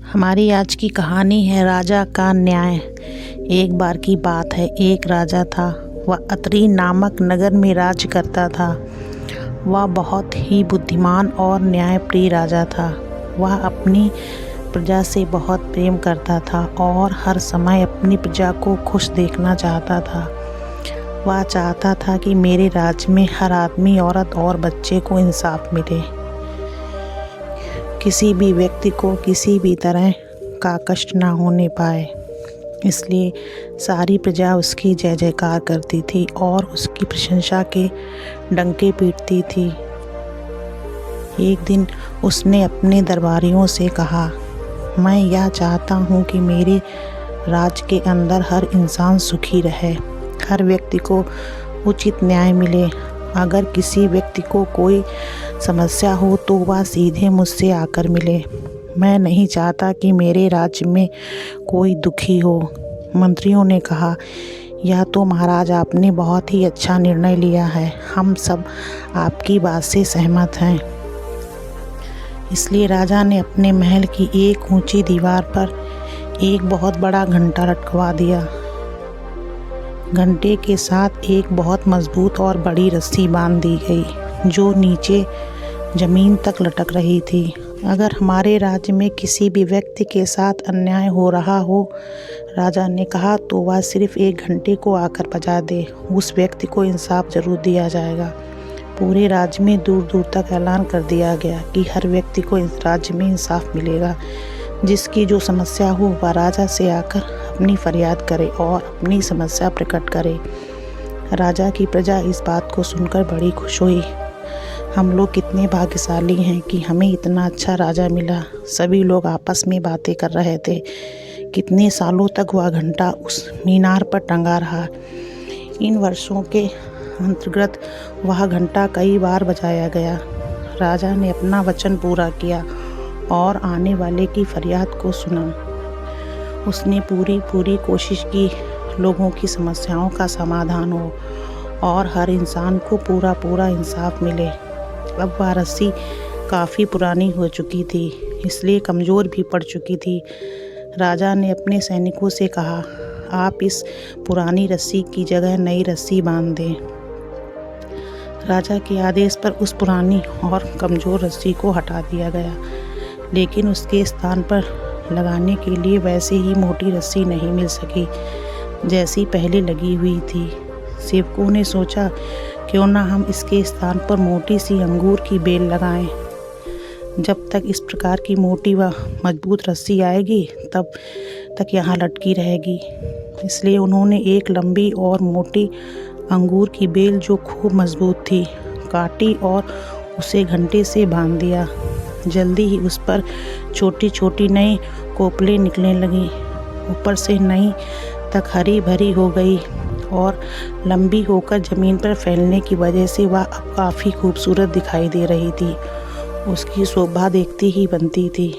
हमारी आज की कहानी है राजा का न्याय। एक बार की बात है, एक राजा था। वह अत्रि नामक नगर में राज करता था। वह बहुत ही बुद्धिमान और न्यायप्रिय राजा था। वह अपनी प्रजा से बहुत प्रेम करता था और हर समय अपनी प्रजा को खुश देखना चाहता था। वह चाहता था कि मेरे राज्य में हर आदमी, औरत और बच्चे को इंसाफ मिले। किसी भी व्यक्ति को किसी भी तरह का कष्ट ना होने पाए, इसलिए सारी प्रजा उसकी जय जयकार करती थी और उसकी प्रशंसा के डंके पीटती थी। एक दिन उसने अपने दरबारियों से कहा, मैं यह चाहता हूँ कि मेरे राज्य के अंदर हर इंसान सुखी रहे, हर व्यक्ति को उचित न्याय मिले। अगर किसी व्यक्ति को कोई समस्या हो तो वह सीधे मुझसे आकर मिले। मैं नहीं चाहता कि मेरे राज्य में कोई दुखी हो। मंत्रियों ने कहा, यह तो महाराज आपने बहुत ही अच्छा निर्णय लिया है। हम सब आपकी बात से सहमत हैं। इसलिए राजा ने अपने महल की एक ऊंची दीवार पर एक बहुत बड़ा घंटा लटकवा दिया। घंटे के साथ एक बहुत मजबूत और बड़ी रस्सी बांध दी गई, जो नीचे जमीन तक लटक रही थी। अगर हमारे राज्य में किसी भी व्यक्ति के साथ अन्याय हो रहा हो, राजा ने कहा, तो वह सिर्फ एक घंटे को आकर बजा दे। उस व्यक्ति को इंसाफ जरूर दिया जाएगा। पूरे राज्य में दूर दूर तक ऐलान कर दिया गया कि हर व्यक्ति को इस राज्य में इंसाफ मिलेगा। जिसकी जो समस्या हो वह राजा से आकर अपनी फरियाद करे और अपनी समस्या प्रकट करे। राजा की प्रजा इस बात को सुनकर बड़ी खुश हुई। हम लोग कितने भाग्यशाली हैं कि हमें इतना अच्छा राजा मिला। सभी लोग आपस में बातें कर रहे थे। कितने सालों तक वह घंटा उस मीनार पर टंगा रहा। इन वर्षों के अंतर्गत वह घंटा कई बार बजाया गया। राजा ने अपना वचन पूरा किया और आने वाले की फरियाद को सुना। उसने पूरी कोशिश की लोगों की समस्याओं का समाधान हो और हर इंसान को पूरा इंसाफ मिले। अब वह रस्सी काफ़ी पुरानी हो चुकी थी, इसलिए कमज़ोर भी पड़ चुकी थी। राजा ने अपने सैनिकों से कहा, आप इस पुरानी रस्सी की जगह नई रस्सी बांध दें। राजा के आदेश पर उस पुरानी और कमज़ोर रस्सी को हटा दिया गया, लेकिन उसके स्थान पर लगाने के लिए वैसे ही मोटी रस्सी नहीं मिल सकी जैसी पहले लगी हुई थी। सेवकों ने सोचा, क्यों ना हम इसके स्थान पर मोटी सी अंगूर की बेल लगाएं। जब तक इस प्रकार की मोटी व मजबूत रस्सी आएगी तब तक यहाँ लटकी रहेगी। इसलिए उन्होंने एक लंबी और मोटी अंगूर की बेल, जो खूब मजबूत थी, काटी और उसे घंटे से बांध दिया। जल्दी ही उस पर छोटी छोटी नई कोपलें निकलने लगीं। ऊपर से नई तक हरी भरी हो गई और लंबी होकर ज़मीन पर फैलने की वजह से वह अब काफ़ी खूबसूरत दिखाई दे रही थी। उसकी शोभा देखती ही बनती थी।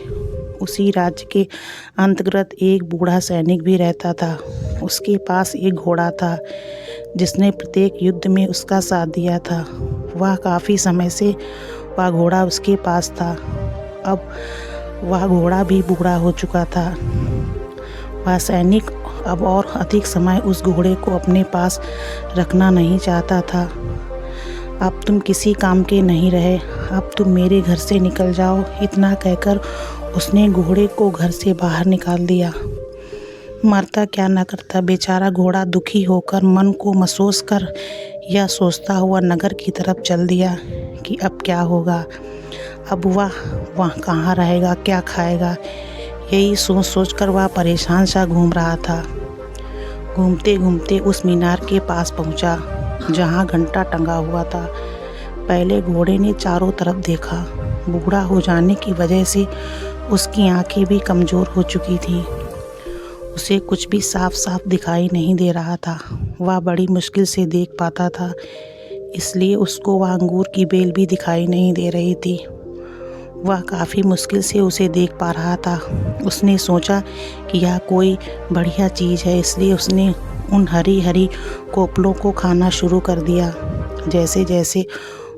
उसी राज्य के अंतर्गत एक बूढ़ा सैनिक भी रहता था। उसके पास एक घोड़ा था, जिसने प्रत्येक युद्ध में उसका साथ दिया था। वह काफ़ी समय से वह घोड़ा उसके पास था। अब वह घोड़ा भी बूढ़ा हो चुका था। वह सैनिक अब और अधिक समय उस घोड़े को अपने पास रखना नहीं चाहता था। अब तुम किसी काम के नहीं रहे, अब तुम मेरे घर से निकल जाओ। इतना कहकर उसने घोड़े को घर से बाहर निकाल दिया। मरता क्या न करता बेचारा घोड़ा दुखी होकर मन को महसूस कर यह सोचता हुआ नगर की तरफ चल दिया कि अब क्या होगा। अब वह वहाँ कहाँ रहेगा, क्या खाएगा, यही सोच कर वह परेशान सा घूम रहा था। घूमते घूमते उस मीनार के पास पहुँचा जहाँ घंटा टंगा हुआ था। पहले घोड़े ने चारों तरफ देखा। बूढ़ा हो जाने की वजह से उसकी आंखें भी कमज़ोर हो चुकी थीं। उसे कुछ भी साफ दिखाई नहीं दे रहा था। वह बड़ी मुश्किल से देख पाता था, इसलिए उसको वह अंगूर की बेल भी दिखाई नहीं दे रही थी। वह काफ़ी मुश्किल से उसे देख पा रहा था। उसने सोचा कि यह कोई बढ़िया चीज़ है, इसलिए उसने उन हरी कोपलों को खाना शुरू कर दिया। जैसे जैसे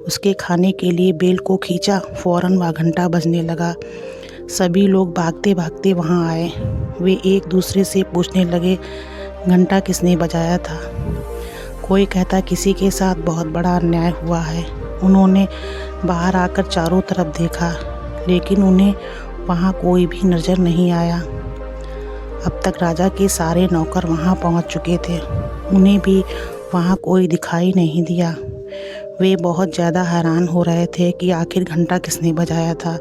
उसके खाने के लिए बेल को खींचा, फौरन वह घंटा बजने लगा। सभी लोग भागते भागते वहां आए। वे एक दूसरे से पूछने लगे, घंटा किसने बजाया था? कोई कहता किसी के साथ बहुत बड़ा अन्याय हुआ है। उन्होंने बाहर आकर चारों तरफ देखा, लेकिन उन्हें वहाँ कोई भी नज़र नहीं आया। अब तक राजा के सारे नौकर वहाँ पहुँच चुके थे। उन्हें भी वहाँ कोई दिखाई नहीं दिया। वे बहुत ज़्यादा हैरान हो रहे थे कि आखिर घंटा किसने बजाया था।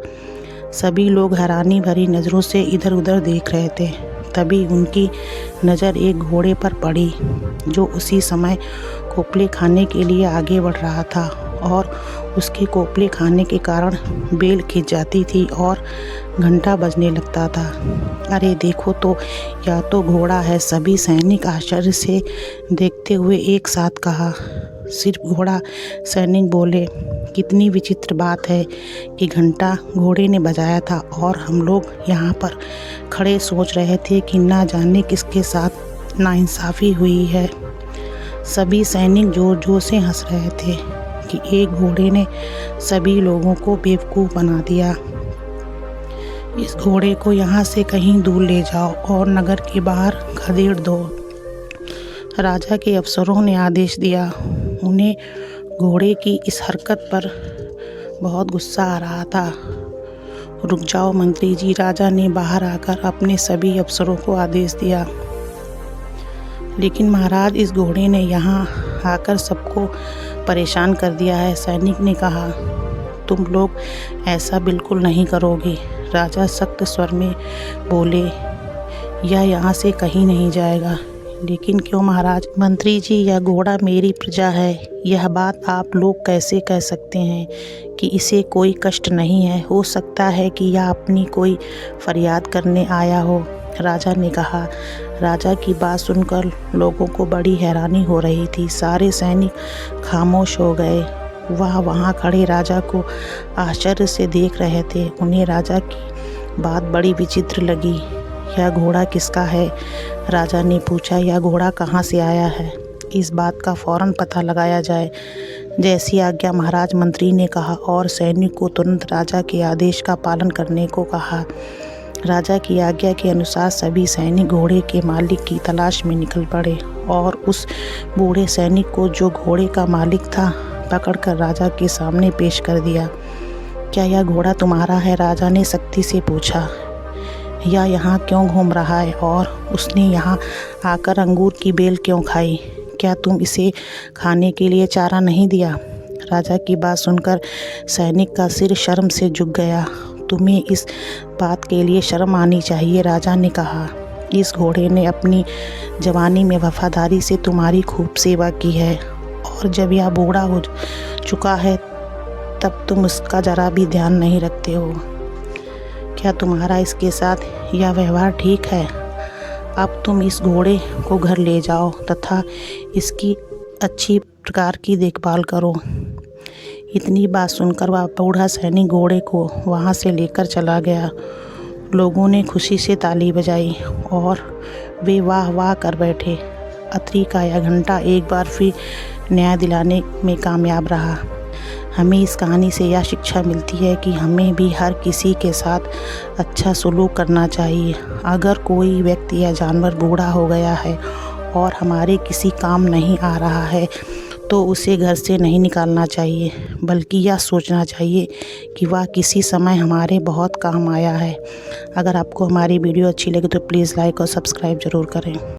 सभी लोग हैरानी भरी नज़रों से इधर उधर देख रहे थे। तभी उनकी नज़र एक घोड़े पर पड़ी, जो उसी समय कोपले खाने के लिए आगे बढ़ रहा था और उसके कोपले खाने के कारण बेल खिंच जाती थी और घंटा बजने लगता था। अरे देखो तो, या तो घोड़ा है, सभी सैनिक आश्चर्य से देखते हुए एक साथ कहा। सिर्फ घोड़ा? सैनिक बोले। कितनी विचित्र बात है कि घंटा घोड़े ने बजाया था और हम लोग यहाँ पर खड़े सोच रहे थे कि ना जाने किसके साथ नाइंसाफ़ी हुई है। सभी सैनिक जोर जोर से हंस रहे थे कि एक घोड़े ने सभी लोगों को बेवकूफ़ बना दिया। इस घोड़े को यहाँ से कहीं दूर ले जाओ और नगर के बाहर खदेड़ दो। राजा के अफसरों ने आदेश दिया। उन्हें घोड़े की इस हरकत पर बहुत गुस्सा आ रहा था। रुक जाओ मंत्री जी, राजा ने बाहर आकर अपने सभी अफसरों को आदेश दिया। लेकिन महाराज, इस घोड़े ने यहाँ आकर सबको परेशान कर दिया है। सैनिक ने कहा। तुम लोग ऐसा बिल्कुल नहीं करोगे, राजा सख्त स्वर में बोले। यह यहाँ से कहीं नहीं जाएगा। लेकिन क्यों महाराज? मंत्री जी, यह घोड़ा मेरी प्रजा है। यह बात आप लोग कैसे कह सकते हैं कि इसे कोई कष्ट नहीं है? हो सकता है कि यह अपनी कोई फरियाद करने आया हो, राजा ने कहा। राजा की बात सुनकर लोगों को बड़ी हैरानी हो रही थी। सारे सैनिक खामोश हो गए। वह वहाँ खड़े राजा को आश्चर्य से देख रहे थे। उन्हें राजा की बात बड़ी विचित्र लगी। यह घोड़ा किसका है? राजा ने पूछा। यह घोड़ा कहाँ से आया है? इस बात का फौरन पता लगाया जाए। जैसी आज्ञा महाराज, मंत्री ने कहा और सैनिक को तुरंत राजा के आदेश का पालन करने को कहा। राजा की आज्ञा के अनुसार सभी सैनिक घोड़े के मालिक की तलाश में निकल पड़े और उस बूढ़े सैनिक को, जो घोड़े का मालिक था, पकड़कर राजा के सामने पेश कर दिया। क्या यह घोड़ा तुम्हारा है? राजा ने सख्ती से पूछा। यह यहाँ क्यों घूम रहा है और उसने यहाँ आकर अंगूर की बेल क्यों खाई? क्या तुम इसे खाने के लिए चारा नहीं दिया? राजा की बात सुनकर सैनिक का सिर शर्म से झुक गया। तुम्हें इस बात के लिए शर्म आनी चाहिए, राजा ने कहा। इस घोड़े ने अपनी जवानी में वफादारी से तुम्हारी खूब सेवा की है और जब यह बूढ़ा हो चुका है तब तुम उसका जरा भी ध्यान नहीं रखते हो। क्या तुम्हारा इसके साथ यह व्यवहार ठीक है? अब तुम इस घोड़े को घर ले जाओ तथा इसकी अच्छी प्रकार की देखभाल करो। इतनी बात सुनकर वह बूढ़ा सैनिक घोड़े को वहाँ से लेकर चला गया। लोगों ने खुशी से ताली बजाई और वे वाह वाह कर बैठे। अत्रि का यह घंटा एक बार फिर न्याय दिलाने में कामयाब रहा। हमें इस कहानी से यह शिक्षा मिलती है कि हमें भी हर किसी के साथ अच्छा सलूक करना चाहिए। अगर कोई व्यक्ति या जानवर बूढ़ा हो गया है और हमारे किसी काम नहीं आ रहा है तो उसे घर से नहीं निकालना चाहिए, बल्कि यह सोचना चाहिए कि वह किसी समय हमारे बहुत काम आया है। अगर आपको हमारी वीडियो अच्छी लगे तो प्लीज़ लाइक और सब्सक्राइब ज़रूर करें।